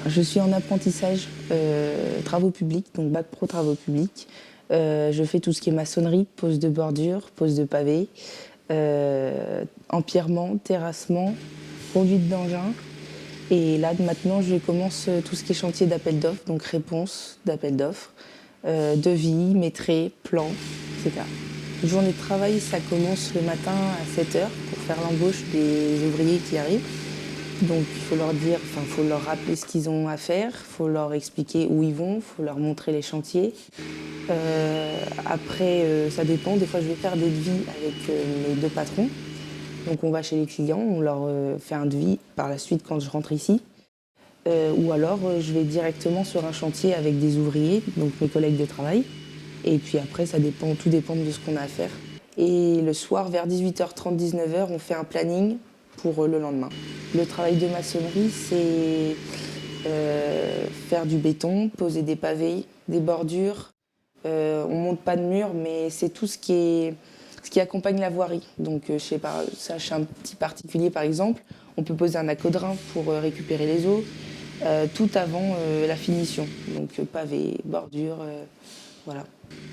Je suis en apprentissage travaux publics, donc bac pro travaux publics. Je fais tout ce qui est maçonnerie, pose de bordure, pose de pavé, empierrement, terrassement, conduite d'engin. Et là, maintenant, je commence tout ce qui est chantier d'appel d'offres, donc réponse d'appel d'offres, devis, maîtrise, plan, etc. Une journée de travail, ça commence le matin à 7 heures pour faire l'embauche des ouvriers qui arrivent. Donc il faut leur dire, enfin, faut leur rappeler ce qu'ils ont à faire, il faut leur expliquer où ils vont, il faut leur montrer les chantiers. Après, ça dépend. Des fois, je vais faire des devis avec mes deux patrons. Donc on va chez les clients, on leur fait un devis par la suite quand je rentre ici. Ou alors je vais directement sur un chantier avec des ouvriers, donc mes collègues de travail. Et puis après, ça dépend, tout dépend de ce qu'on a à faire. Et le soir, vers 18h30, 19h, on fait un planning pour le lendemain. Le travail de maçonnerie, c'est faire du béton, poser des pavés, des bordures. On monte pas de mur, mais c'est tout ce qui accompagne la voirie. Donc, je sais pas, ça, chez un petit particulier, par exemple, on peut poser un acodrin pour récupérer les eaux, tout avant la finition. Donc, pavé, bordure, voilà.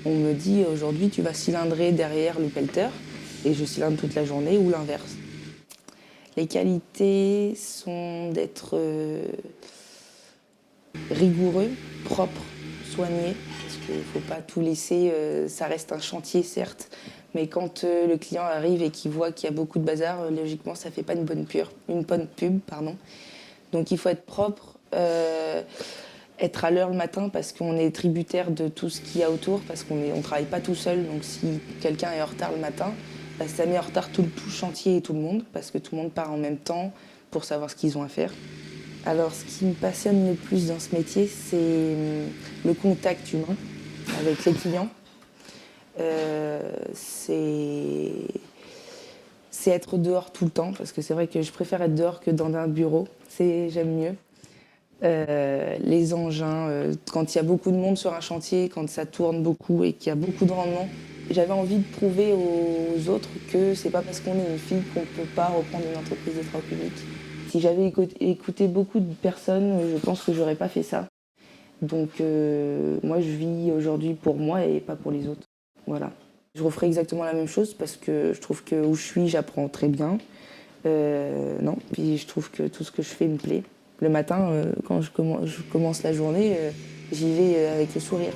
On me dit aujourd'hui, tu vas cylindrer derrière le pelleter, et je cylindre toute la journée, ou l'inverse. Les qualités sont d'être rigoureux, propre, soigné, parce qu'il ne faut pas tout laisser, ça reste un chantier certes, mais quand le client arrive et qu'il voit qu'il y a beaucoup de bazar, logiquement ça ne fait pas une bonne pub. Donc il faut être propre, être à l'heure le matin parce qu'on est tributaire de tout ce qu'il y a autour, parce qu'on ne travaille pas tout seul, donc si quelqu'un est en retard le matin, bah, ça met en retard tout le chantier et tout le monde, parce que tout le monde part en même temps pour savoir ce qu'ils ont à faire. Alors, ce qui me passionne le plus dans ce métier, c'est le contact humain avec les clients. C'est être dehors tout le temps, parce que c'est vrai que je préfère être dehors que dans un bureau. J'aime mieux. Les engins, quand il y a beaucoup de monde sur un chantier, quand ça tourne beaucoup et qu'il y a beaucoup de rendement, j'avais envie de prouver aux autres que c'est pas parce qu'on est une fille qu'on peut pas reprendre une entreprise de travaux publics. Si j'avais écouté beaucoup de personnes, je pense que j'aurais pas fait ça. Donc moi je vis aujourd'hui pour moi et pas pour les autres. Voilà. Je referai exactement la même chose parce que je trouve que où je suis, j'apprends très bien. Non, puis je trouve que tout ce que je fais me plaît. Le matin, quand je commence la journée, j'y vais avec le sourire.